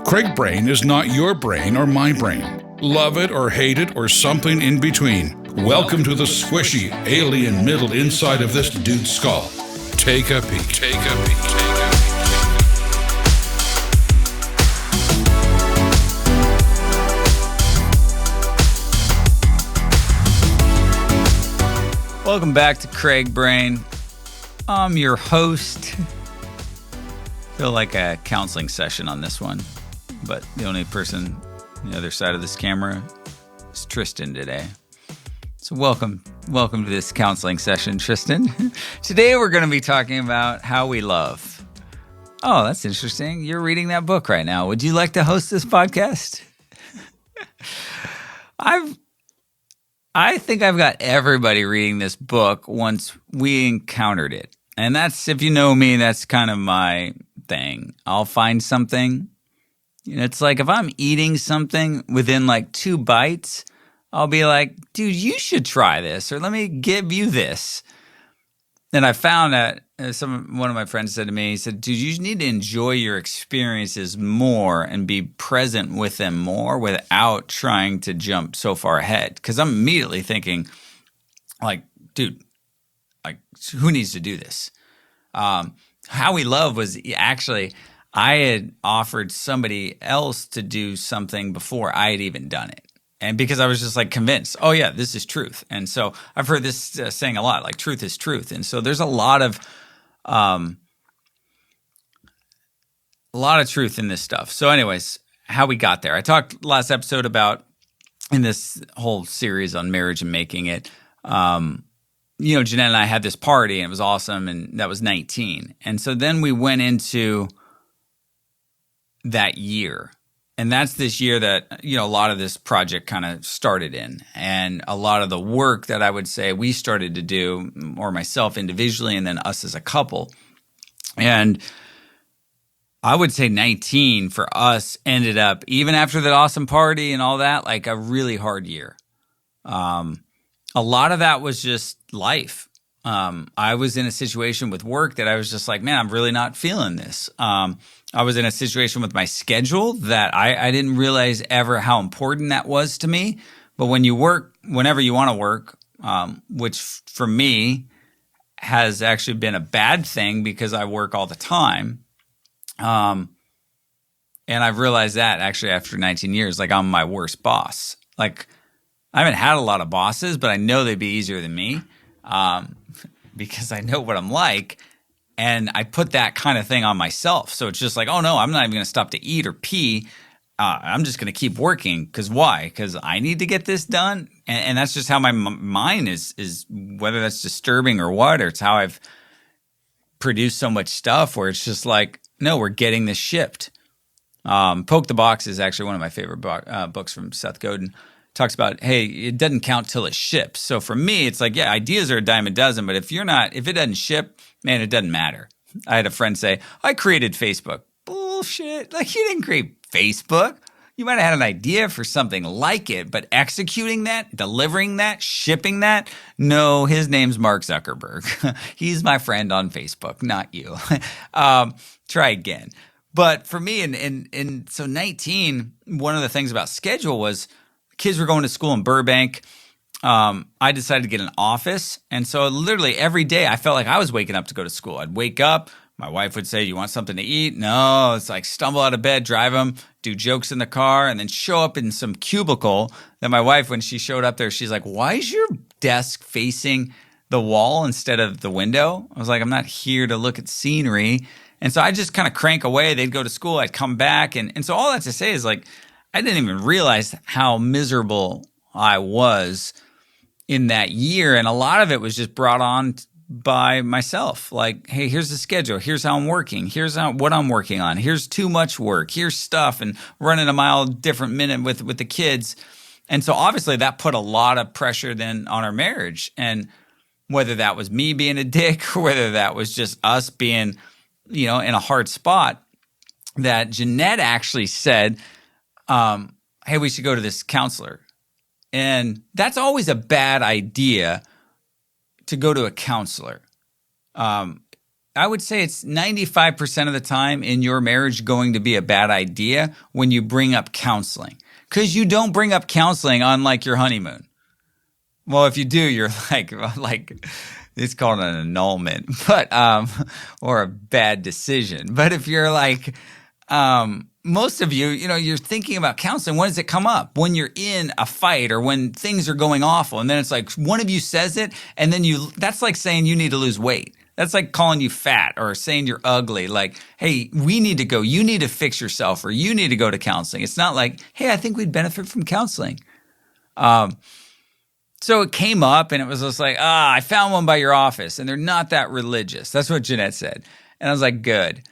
Craig Brain is not your brain or my brain. Love it or hate it or something in between. Welcome to the squishy alien middle inside of this dude's skull. Take a peek. Take a peek. Welcome back to Craig Brain. I'm your host. Feel like a counseling session on this one, but the only person on the other side of this camera is Tristan today. So welcome to this counseling session, Tristan. Today we're going to be talking about how we love. Oh, that's interesting. You're reading that book right now. Would you like to host this podcast? I think I've got everybody reading this book once we encountered it. And that's, if you know me, that's kind of my thing. I'll find something. It's like if I'm eating something within like 2 bites, I'll be like, dude, you should try this, or let me give you this. And I found that one of my friends said to me, he said, dude, you need to enjoy your experiences more and be present with them more without trying to jump so far ahead. Because I'm immediately thinking, like, dude, like, who needs to do this? How we love was actually, I had offered somebody else to do something before I had even done it. And because I was just like convinced, oh yeah, this is truth. And so I've heard this saying a lot, like truth is truth. And so there's a lot of truth in this stuff. So anyways, how we got there. I talked last episode about, in this whole series on marriage and making it, Jeanette and I had this party and it was awesome. And that was 19. And so then we went into that year. And that's this year that, a lot of this project kind of started in. And a lot of the work that I would say we started to do, or myself individually and then us as a couple. And I would say 19 for us ended up, even after that awesome party and all that, like a really hard year. A lot of that was just life. I was in a situation with work that I was just like, man, I'm really not feeling this. I was in a situation with my schedule that I didn't realize ever how important that was to me. But when you work, whenever you want to work, which for me has actually been a bad thing because I work all the time. And I've realized that actually after 19 years, like I'm my worst boss. Like I haven't had a lot of bosses, but I know they'd be easier than me because I know what I'm like. And I put that kind of thing on myself. So it's just like, oh, no, I'm not even going to stop to eat or pee. I'm just going to keep working. Because why? Because I need to get this done. And that's just how my mind is, whether that's disturbing or what, or it's how I've produced so much stuff where it's just like, no, we're getting this shipped. Poke the Box is actually one of my favorite books from Seth Godin. Talks about, hey, it doesn't count till it ships. So for me, it's like, yeah, ideas are a dime a dozen, but if it doesn't ship, man, it doesn't matter. I had a friend say, I created Facebook. Bullshit. Like, you didn't create Facebook. You might have had an idea for something like it, but executing that, delivering that, shipping that, no, his name's Mark Zuckerberg. He's my friend on Facebook, not you. Try again. But for me, and so 19, one of the things about schedule was kids were going to school in Burbank. I decided to get an office. And so literally every day I felt like I was waking up to go to school. I'd wake up. My wife would say, you want something to eat? No, it's like stumble out of bed, drive them, do jokes in the car, and then show up in some cubicle that my wife, when she showed up there, she's like, why is your desk facing the wall instead of the window? I was like, I'm not here to look at scenery. And so I just kind of crank away. They'd go to school. I'd come back. And so all that to say is like, I didn't even realize how miserable I was in that year. And a lot of it was just brought on by myself. Like, hey, here's the schedule. Here's how I'm working. Here's what I'm working on. Here's too much work. Here's stuff, and running a mile different minute with the kids. And so obviously that put a lot of pressure then on our marriage. And whether that was me being a dick or whether that was just us being, in a hard spot, that Jeanette actually said, hey, we should go to this counselor. And that's always a bad idea to go to a counselor. I would say it's 95% of the time in your marriage going to be a bad idea when you bring up counseling. Because you don't bring up counseling on like your honeymoon. Well, if you do, you're like it's called an annulment, but or a bad decision. But if you're like most of you, you're thinking about counseling. When does it come up? When you're in a fight or when things are going awful, and then it's like one of you says it, and then that's like saying you need to lose weight. That's like calling you fat or saying you're ugly. Like, hey, we need to go. You need to fix yourself, or you need to go to counseling. It's not like, hey, I think we'd benefit from counseling. So it came up and it was just like, I found one by your office and they're not that religious. That's what Jeanette said. And I was like, good.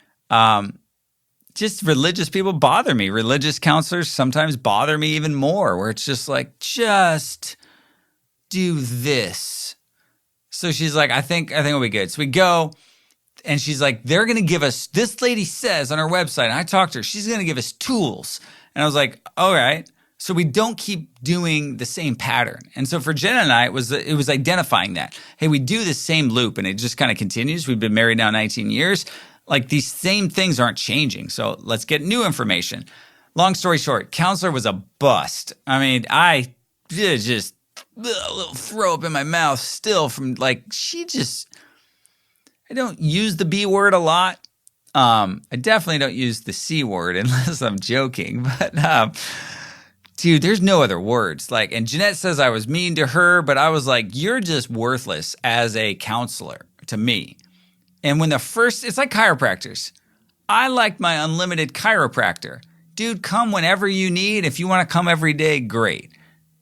Just religious people bother me. Religious counselors sometimes bother me even more, where it's just like, just do this. So she's like, I think it'll be good. So we go and she's like, they're going to give us, this lady says on her website, and I talked to her, she's going to give us tools. And I was like, all right. So we don't keep doing the same pattern. And so for Jenna and I, it was identifying that. Hey, we do the same loop and it just kind of continues. We've been married now 19 years. Like these same things aren't changing. So let's get new information. Long story short, counselor was a bust. I mean, I did just a little throw up in my mouth still from like, I don't use the B word a lot. I definitely don't use the C word unless I'm joking, but, dude, there's no other words. Like, and Jeanette says I was mean to her, but I was like, you're just worthless as a counselor to me. And when it's like chiropractors. I like my unlimited chiropractor. Dude, come whenever you need. If you want to come every day, great.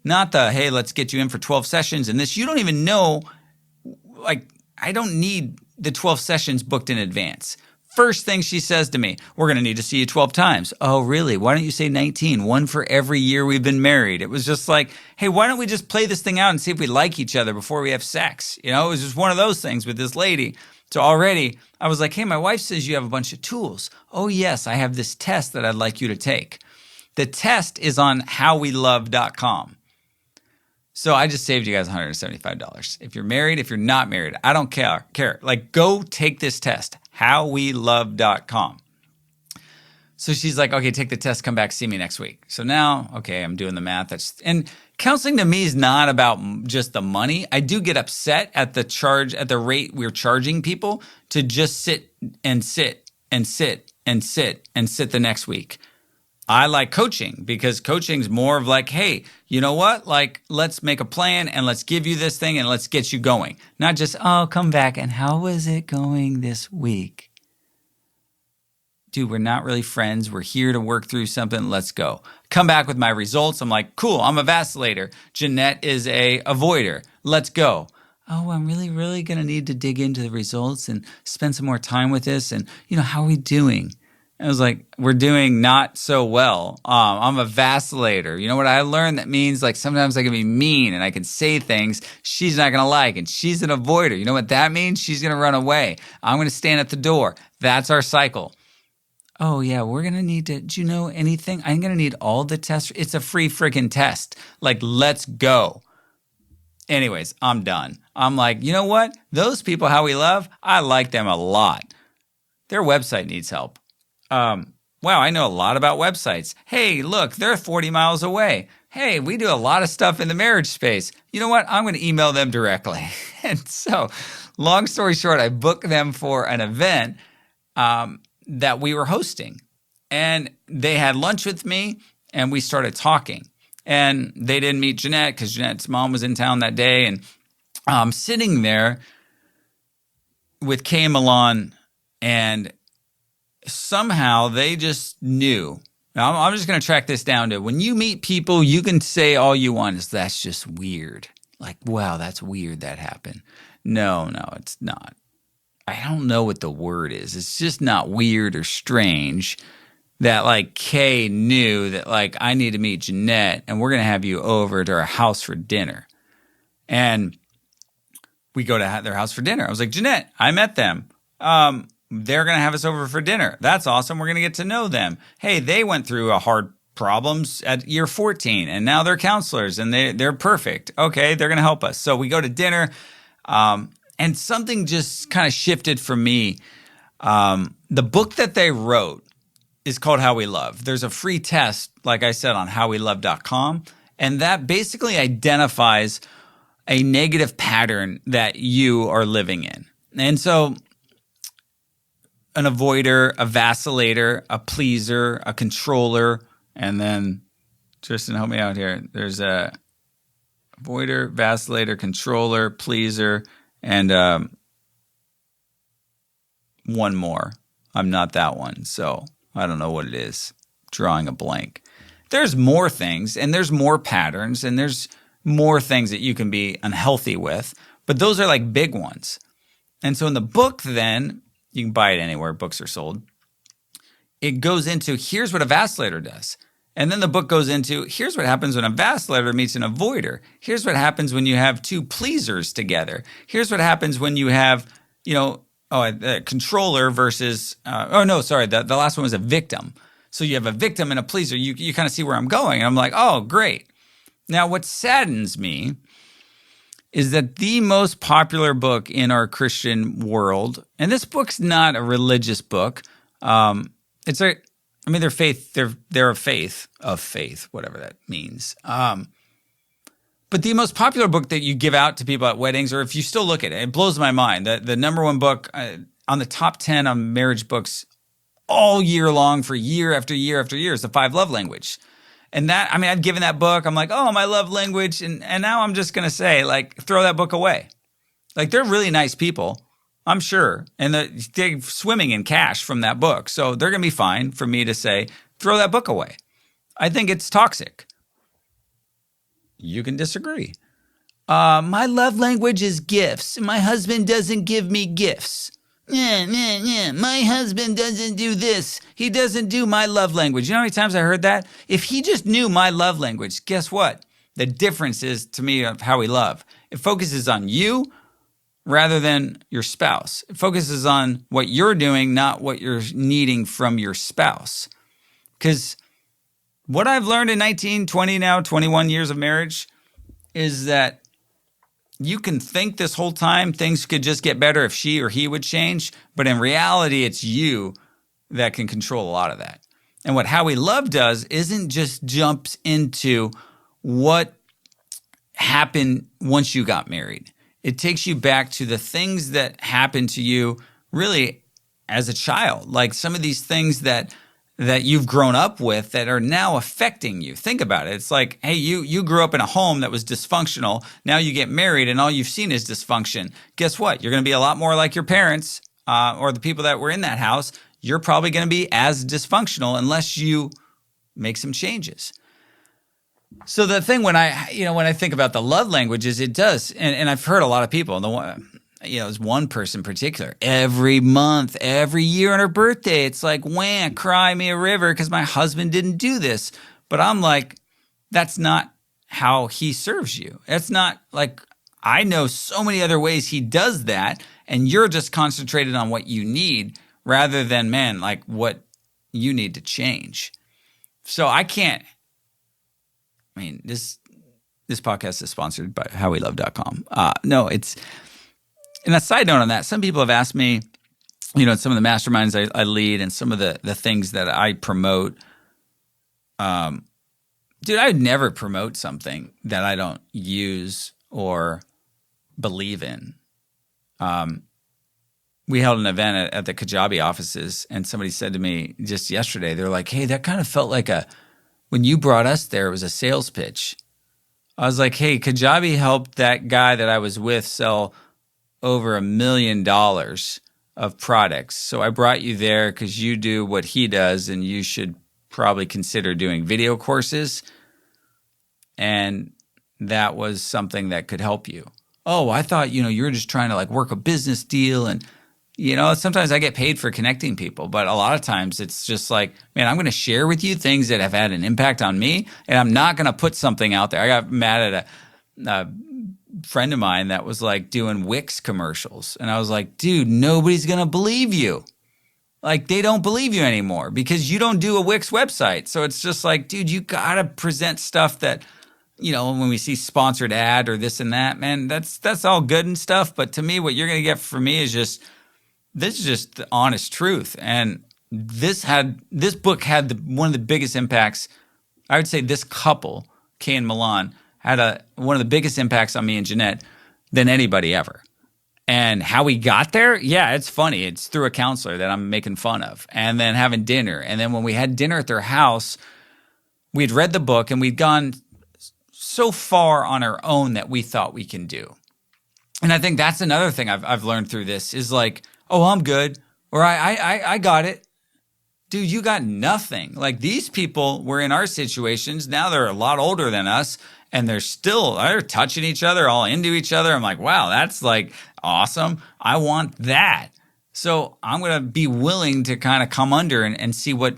Not hey, let's get you in for 12 sessions and this. You don't even know, like, I don't need the 12 sessions booked in advance. First thing she says to me, we're going to need to see you 12 times. Oh, really? Why don't you say 19? One for every year we've been married. It was just like, hey, why don't we just play this thing out and see if we like each other before we have sex? It was just one of those things with this lady. So already I was like, hey, my wife says you have a bunch of tools. Oh, yes, I have this test that I'd like you to take. The test is on howwelove.com. So I just saved you guys $175. If you're married, if you're not married, I don't care. Like, go take this test. Howwelove.com. So she's like, okay, take the test, come back, see me next week. So now, okay, I'm doing the math. And counseling to me is not about just the money. I do get upset at the rate we're charging people to just sit and sit and sit and sit and sit the next week. I like coaching because coaching's more of like, hey, you know what? Like, let's make a plan and let's give you this thing and let's get you going. Not just, oh, come back and how was it going this week? Dude, we're not really friends. We're here to work through something. Let's go. Come back with my results. I'm like, cool, I'm a vacillator. Jeanette is a avoider. Let's go. Oh, I'm really, really going to need to dig into the results and spend some more time with this. And, how are we doing? I was like, we're doing not so well. I'm a vacillator. You know what I learned? That means like sometimes I can be mean and I can say things she's not going to like, and she's an avoider. You know what that means? She's going to run away. I'm going to stand at the door. That's our cycle. Oh, yeah, we're going to need to, do you know anything? I'm going to need all the tests. It's a free freaking test. Like, let's go. Anyways, I'm done. I'm like, you know what? Those people, How We Love, I like them a lot. Their website needs help. Wow, I know a lot about websites. Hey, look, they're 40 miles away. Hey, we do a lot of stuff in the marriage space. You know what? I'm going to email them directly. And so, long story short, I booked them for an event that we were hosting. And they had lunch with me, and we started talking. And they didn't meet Jeanette because Jeanette's mom was in town that day. And I'm sitting there with Kay and Milan, and somehow they just knew. Now, I'm just going to track this down to when you meet people, you can say all you want is that's just weird. Like, wow, that's weird that happened. No, it's not. I don't know what the word is. It's just not weird or strange that like Kay knew that like I need to meet Jeanette and we're going to have you over to our house for dinner. And we go to their house for dinner. I was like, Jeanette, I met them. They're going to have us over for dinner. That's awesome. We're going to get to know them. Hey, they went through a hard problems at year 14 and now they're counselors and they're perfect. Okay, they're going to help us. So we go to dinner. And something just kind of shifted for me The book that they wrote is called How We Love. There's a free test, like I said, on howwelove.com, and that basically identifies a negative pattern that you are living in. And so an avoider, a vacillator, a pleaser, a controller, and then Tristan, help me out here. There's a avoider, vacillator, controller, pleaser, and one more. I'm not that one, so I don't know what it is. Drawing a blank. There's more things, and there's more patterns, and there's more things that you can be unhealthy with, but those are like big ones. And so in the book then, you can buy it anywhere books are sold, it goes into here's what a vacillator does. And then the book goes into here's what happens when a vacillator meets an avoider. Here's what happens when you have two pleasers together. Here's what happens when you have, a controller versus, the last one was a victim. So you have a victim and a pleaser. You kind of see where I'm going. And I'm like, oh, great. Now, what saddens me is that the most popular book in our Christian world, and this book's not a religious book. They're a faith of faith, whatever that means. But the most popular book that you give out to people at weddings, or if you still look at it, it blows my mind. The number one book on the top 10 on marriage books all year long for year after year after year is The 5 Love Language. And I've given that book. I'm like, oh, my love language. And now I'm just going to say, like, throw that book away. Like, they're really nice people, I'm sure. And they're swimming in cash from that book. So they're going to be fine for me to say, throw that book away. I think it's toxic. You can disagree. My love language is gifts. My husband doesn't give me gifts. My husband doesn't do this. He doesn't do my love language. You know how many times I heard that? If he just knew my love language, guess what? The difference is, to me, of how we love. It focuses on you rather than your spouse. It focuses on what you're doing, not what you're needing from your spouse. Because what I've learned in 19, 20 now, 21 years of marriage is that you can think this whole time things could just get better if she or he would change, but in reality, it's you that can control a lot of that. And what How We Love does isn't just jumps into what happened once you got married. It takes you back to the things that happened to you really as a child, like some of these things that you've grown up with that are now affecting you. Think about it. It's like, hey, you grew up in a home that was dysfunctional. Now you get married and all you've seen is dysfunction. Guess what? You're going to be a lot more like your parents or the people that were in that house. You're probably going to be as dysfunctional unless you make some changes. So the thing when I think about the love languages, it does, and I've heard a lot of people, there's one person in particular, every month, every year on her birthday, it's like, wham, cry me a river because my husband didn't do this. But I'm like, that's not how he serves you. That's not like, I know so many other ways he does that, and you're just concentrated on what you need rather than, what you need to change. So this podcast is sponsored by howwelove.com. And a side note on that, some people have asked me, in some of the masterminds I lead and some of the things that I promote, I would never promote something that I don't use or believe in. We held an event at the Kajabi offices, and somebody said to me just yesterday, they're like, hey, that kind of felt like when you brought us there, it was a sales pitch. I was like, hey, Kajabi helped that guy that I was with sell over $1 million of products. So I brought you there because you do what he does, and you should probably consider doing video courses. And that was something that could help you. Oh, I thought, you were just trying to work a business deal. And, sometimes I get paid for connecting people, but a lot of times it's just like, man, I'm going to share with you things that have had an impact on me. And I'm not going to put something out there. I got mad at a friend of mine that was doing Wix commercials. And I was like, dude, nobody's going to believe you. They don't believe you anymore because you don't do a Wix website. So it's just like, dude, you got to present stuff that, when we see sponsored ad or this and that, man, that's all good and stuff. But to me, what you're going to get from me is just this is just the honest truth. And this book had one of the biggest impacts. I would say this couple, Kay and Milan, had one of the biggest impacts on me and Jeanette than anybody ever. And how we got there, yeah, it's funny. It's through a counselor that I'm making fun of. And then having dinner. And then when we had dinner at their house, we'd read the book and we'd gone so far on our own that we thought we can do. And I think that's another thing I've learned through this is like, oh, I'm good. Or I got it. Dude, you got nothing. Like these people were in our situations. Now they're a lot older than us and they're touching each other, all into each other. I'm like, wow, that's like awesome. I want that. So I'm going to be willing to kind of come under and see what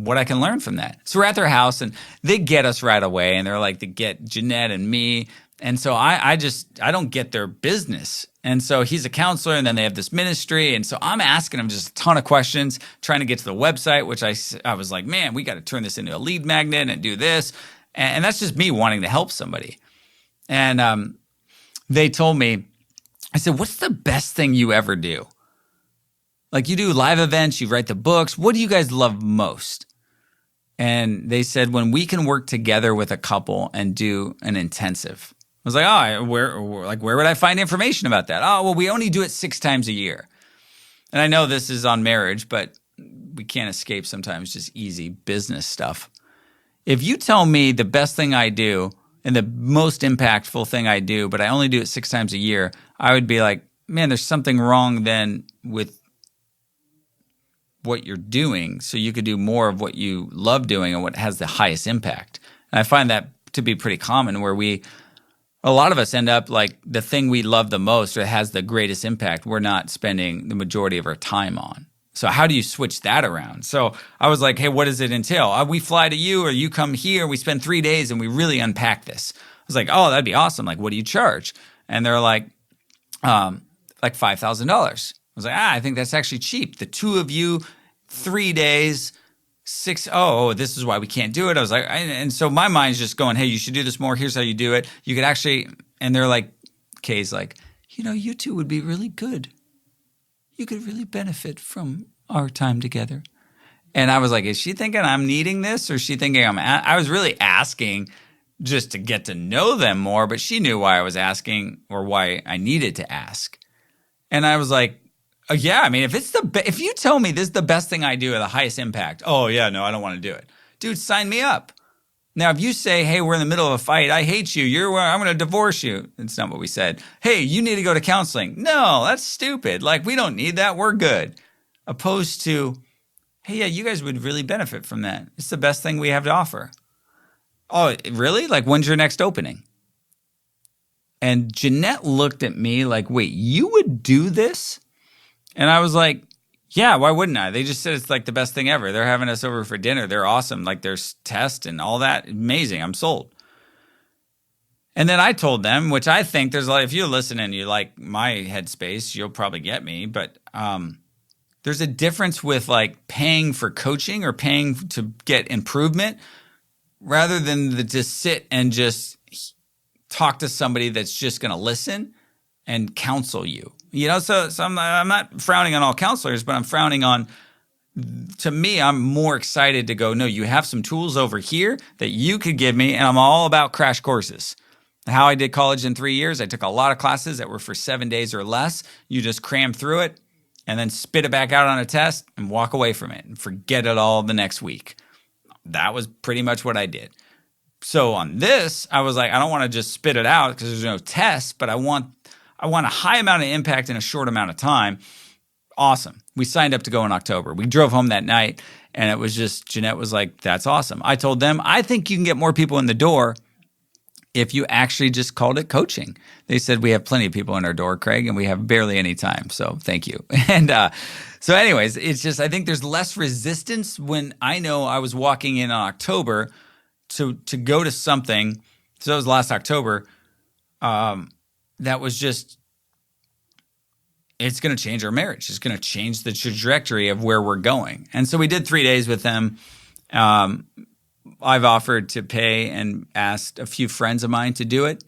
I can learn from that. So we're at their house and they get us right away. And they're like, they get Jeanette and me. And so I don't get their business. And so he's a counselor and then they have this ministry. And so I'm asking him just a ton of questions, trying to get to the website, which I was like, man, we got to turn this into a lead magnet and do this. And that's just me wanting to help somebody. And they told me, I said, what's the best thing you ever do? Like you do live events, you write the books. What do you guys love most? And they said, when we can work together with a couple and do an intensive. I was like, oh, where would I find information about that? Oh, well, we only do it 6 times a year. And I know this is on marriage, but we can't escape sometimes just easy business stuff. If you tell me the best thing I do and the most impactful thing I do, but I only do it 6 times a year, I would be like, man, there's something wrong then with what you're doing. So you could do more of what you love doing and what has the highest impact. And I find that to be pretty common where a lot of us end up like the thing we love the most or has the greatest impact, we're not spending the majority of our time on. So how do you switch that around? So I was like, hey, what does it entail? We fly to you or you come here, we spend 3 days and we really unpack this. I was like, oh, that'd be awesome. Like, what do you charge? And they're like $5,000. I was like, I think that's actually cheap. The 2 of you, 3 days, 6, oh, this is why we can't do it. I was like, and so my mind's just going, hey, you should do this more. Here's how you do it. You could actually, and they're like, Kay's like, you two would be really good. You could really benefit from our time together. And I was like, is she thinking I'm needing this or is she thinking I was really asking just to get to know them more, but she knew why I was asking or why I needed to ask. And I was like, yeah, I mean, if you tell me this is the best thing I do at the highest impact, oh yeah, no, I don't want to do it. Dude, sign me up. Now, if you say, hey, we're in the middle of a fight, I hate you, I'm going to divorce you. That's not what we said. Hey, you need to go to counseling. No, that's stupid. Like, we don't need that. We're good. Opposed to, hey, yeah, you guys would really benefit from that. It's the best thing we have to offer. Oh, really? Like, when's your next opening? And Jeanette looked at me like, wait, you would do this? And I was like, yeah, why wouldn't I? They just said it's like the best thing ever. They're having us over for dinner. They're awesome. Like there's tests and all that. Amazing. I'm sold. And then I told them, which I think there's a lot, if you listen and you like my headspace, you'll probably get me. But there's a difference with like paying for coaching or paying to get improvement rather than to sit and just talk to somebody that's just going to listen and counsel you. So I'm not frowning on all counselors, but I'm frowning on, to me, I'm more excited to go, no, you have some tools over here that you could give me, and I'm all about crash courses. How I did college in 3 years, I took a lot of classes that were for 7 days or less. You just cram through it and then spit it back out on a test and walk away from it and forget it all the next week. That was pretty much what I did. So on this, I was like, I don't want to just spit it out because there's no test, but I want a high amount of impact in a short amount of time. Awesome. We signed up to go in October. We drove home that night, and it was just, Jeanette was like, that's awesome. I told them, I think you can get more people in the door if you actually just called it coaching. They said, we have plenty of people in our door, Craig, and we have barely any time. So thank you. And so anyways, it's just, I think there's less resistance when I know I was walking in on October to go to something. So that was last October. That was just, it's going to change our marriage. It's going to change the trajectory of where we're going. And so we did 3 days with them. I've offered to pay and asked a few friends of mine to do it.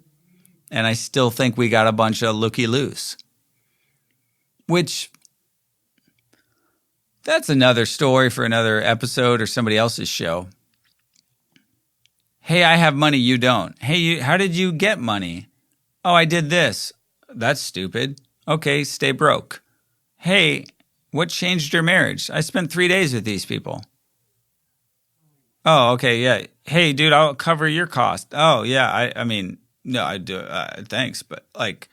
And I still think we got a bunch of looky-loos, which That's another story for another episode or somebody else's show. Hey, I have money, you don't. Hey, how did you get money? Oh, I did this. That's stupid. Okay, stay broke. Hey, what changed your marriage? I spent 3 days with these people. Oh, okay, yeah. Hey, dude, I'll cover your cost. Oh, yeah, I mean, no, I do. Thanks, but like,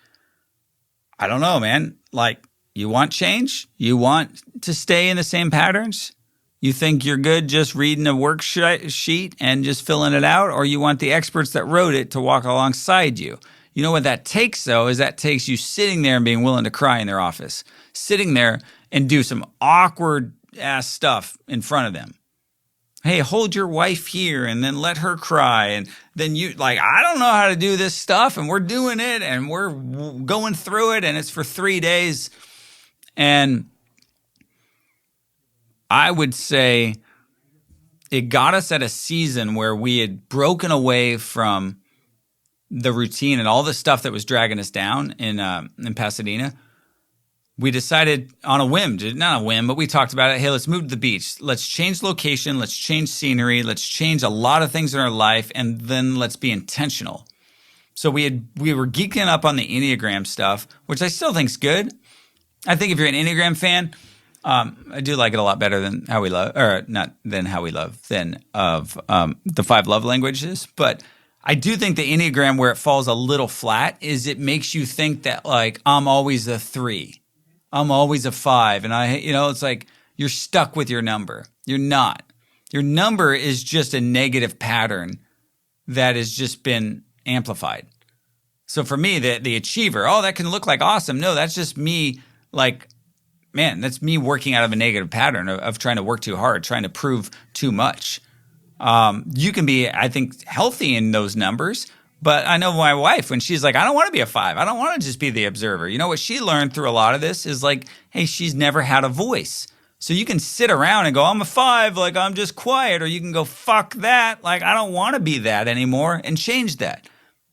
I don't know, man. Like, you want change? You want to stay in the same patterns? You think you're good just reading a worksheet and just filling it out? Or you want the experts that wrote it to walk alongside you? You know what that takes, though, is that takes you sitting there and being willing to cry in their office. Sitting there and do some awkward-ass stuff in front of them. Hey, hold your wife here and then let her cry. And then you, like, I don't know how to do this stuff, and we're doing it, and we're going through it, and it's for 3 days. And I would say it got us at a season where we had broken away from the routine and all the stuff that was dragging us down in Pasadena. We decided on a whim, not a whim, but we talked about it. Hey, let's move to the beach. Let's change location. Let's change scenery. Let's change a lot of things in our life, and then let's be intentional. So we were geeking up on the Enneagram stuff, which I still think's good. I think if you're an Enneagram fan, I do like it a lot better than How We Love, or not than How We Love, than of the 5 love languages. But I do think the Enneagram, where it falls a little flat, is it makes you think that, like, I'm always a 3. I'm always a 5. And it's like you're stuck with your number. You're not. Your number is just a negative pattern that has just been amplified. So for me, the achiever, that can look like awesome. No, that's just me, like, man, that's me working out of a negative pattern of trying to work too hard, trying to prove too much. You can be, I think, healthy in those numbers. But I know my wife, when she's like, I don't want to be a 5. I don't want to just be the observer. You know what she learned through a lot of this is like, hey, she's never had a voice. So you can sit around and go, I'm a 5, like I'm just quiet. Or you can go, fuck that. Like, I don't want to be that anymore, and change that.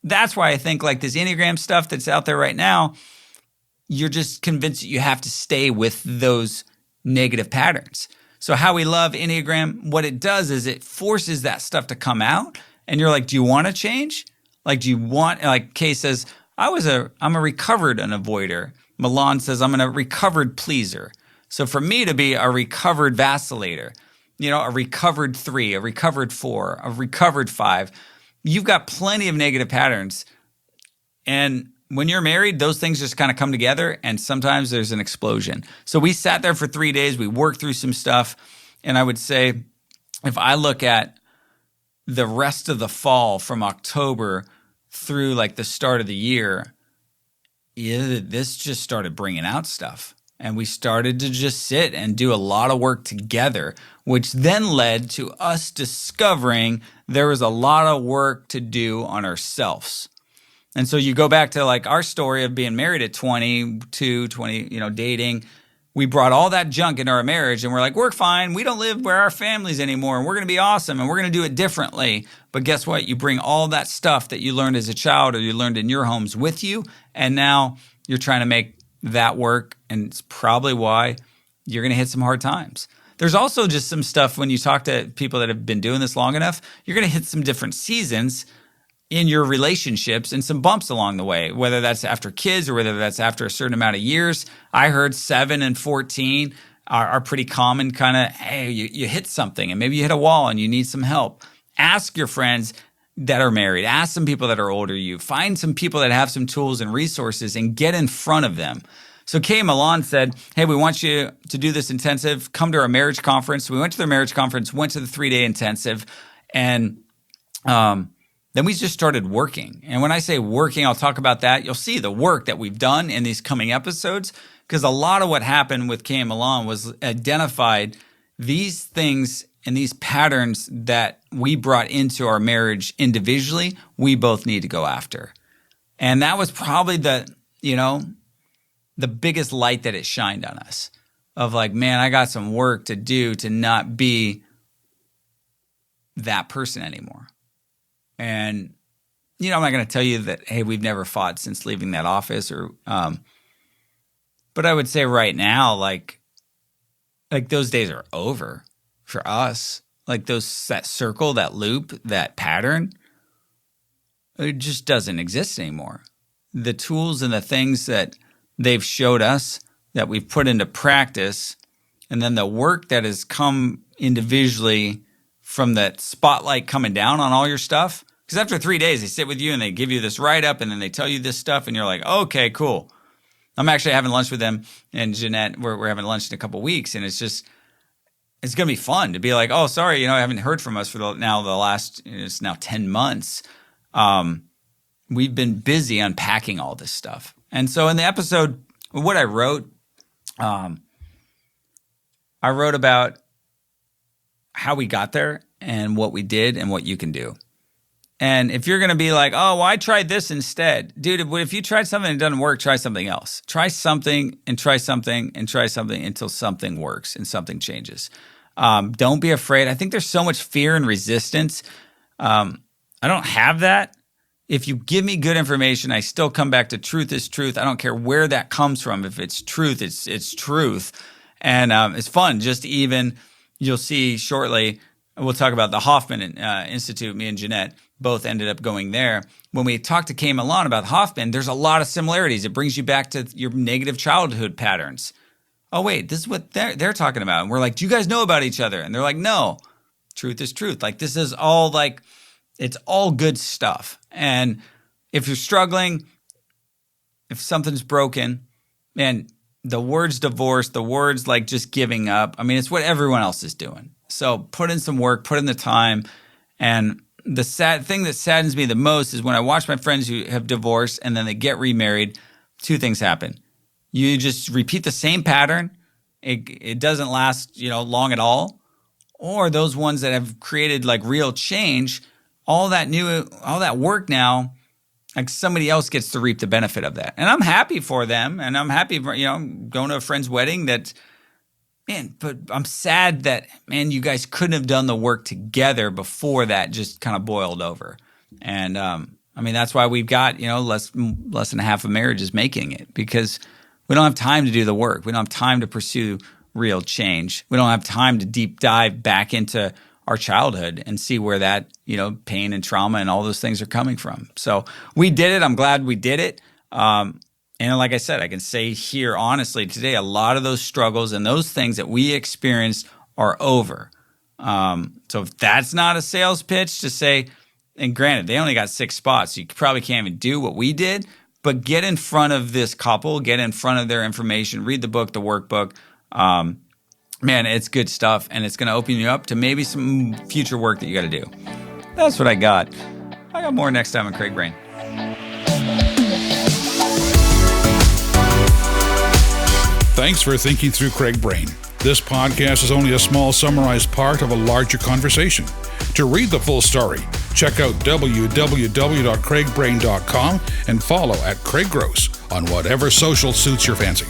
That's why I think like this Enneagram stuff that's out there right now, you're just convinced that you have to stay with those negative patterns. So How We Love Enneagram, what it does is it forces that stuff to come out. And you're like, do you want to change? Like, do you want, like Kay says, I'm a recovered an avoider. Milan says, I'm a recovered pleaser. So for me to be a recovered vacillator, a recovered 3, a recovered 4, a recovered 5, you've got plenty of negative patterns. And when you're married, those things just kind of come together, and sometimes there's an explosion. So we sat there for 3 days. We worked through some stuff. And I would say, if I look at the rest of the fall from October through like the start of the year, this just started bringing out stuff. And we started to just sit and do a lot of work together, which then led to us discovering there was a lot of work to do on ourselves. And so you go back to like our story of being married at 22, 20, dating. We brought all that junk into our marriage, and we're like, we're fine. We don't live where our families anymore, and we're going to be awesome, and we're going to do it differently. But guess what? You bring all that stuff that you learned as a child or you learned in your homes with you, and now you're trying to make that work, and it's probably why you're going to hit some hard times. There's also just some stuff when you talk to people that have been doing this long enough, you're going to hit some different seasons in your relationships and some bumps along the way, whether that's after kids or whether that's after a certain amount of years. I heard 7 and 14 are pretty common, kind of, hey, you hit something and maybe you hit a wall and you need some help. Ask your friends that are married. Ask some people that are older than you. Find some people that have some tools and resources and get in front of them. So Kay Milan said, hey, we want you to do this intensive. Come to our marriage conference. So we went to their marriage conference, went to the 3-day intensive, and then we just started working. And when I say working, I'll talk about that. You'll see the work that we've done in these coming episodes, because a lot of what happened with Kay and Milan was identified these things and these patterns that we brought into our marriage individually, we both need to go after. And that was probably the biggest light that it shined on us of like, man, I got some work to do to not be that person anymore. And, I'm not going to tell you that, hey, we've never fought since leaving that office but I would say right now, like, like those days are over for us. Like that circle, that loop, that pattern, it just doesn't exist anymore. The tools and the things that they've showed us that we've put into practice, and then the work that has come individually from that spotlight coming down on all your stuff. Because after 3 days, they sit with you and they give you this write-up and then they tell you this stuff and you're like, okay, cool. I'm actually having lunch with them and Jeanette. We're having lunch in a couple of weeks, and it's going to be fun to be like, oh, sorry, I haven't heard from us for the last, it's now 10 months. We've been busy unpacking all this stuff. And so in the episode, what I wrote about how we got there and what we did and what you can do. And if you're going to be like, oh, well, I tried this instead. Dude, if you tried something and it doesn't work, try something else. Try something and try something and try something until something works and something changes. Don't be afraid. I think there's so much fear and resistance. I don't have that. If you give me good information, I still come back to truth is truth. I don't care where that comes from. If it's truth, it's truth. And it's fun. Just even, you'll see shortly, we'll talk about the Hoffman Institute. Me and Jeanette both ended up going there. When we talked to Kay Milan about Hoffman, there's a lot of similarities. It brings you back to your negative childhood patterns. Oh, wait, this is what they're talking about. And we're like, do you guys know about each other? And they're like, no, truth is truth. Like, this is all like, it's all good stuff. And if you're struggling, if something's broken, man, the words divorce, the words like just giving up, I mean, it's what everyone else is doing. So put in some work, put in the time. And the sad thing that saddens me the most is when I watch my friends who have divorced and then they get remarried, two things happen. You just repeat the same pattern. It doesn't last, long at all. Or those ones that have created like real change, all that work now, like somebody else gets to reap the benefit of that. And I'm happy for them. And I'm happy for, going to a friend's wedding that, man, but I'm sad that, man, you guys couldn't have done the work together before that just kind of boiled over. And, that's why we've got, less than half of marriages making it, because we don't have time to do the work. We don't have time to pursue real change. We don't have time to deep dive back into our childhood and see where that, pain and trauma and all those things are coming from. So we did it. I'm glad we did it. And like I said, I can say here honestly today, a lot of those struggles and those things that we experienced are over. So if that's not a sales pitch to say, and granted, they only got 6 spots, so you probably can't even do what we did, but get in front of this couple, get in front of their information, read the book, the workbook. Man, it's good stuff, and it's going to open you up to maybe some future work that you got to do. That's what I got. I got more next time on Craig Brain. Thanks for thinking through Craig Brain. This podcast is only a small summarized part of a larger conversation. To read the full story, check out www.craigbrain.com and follow @Craig Gross on whatever social suits your fancy.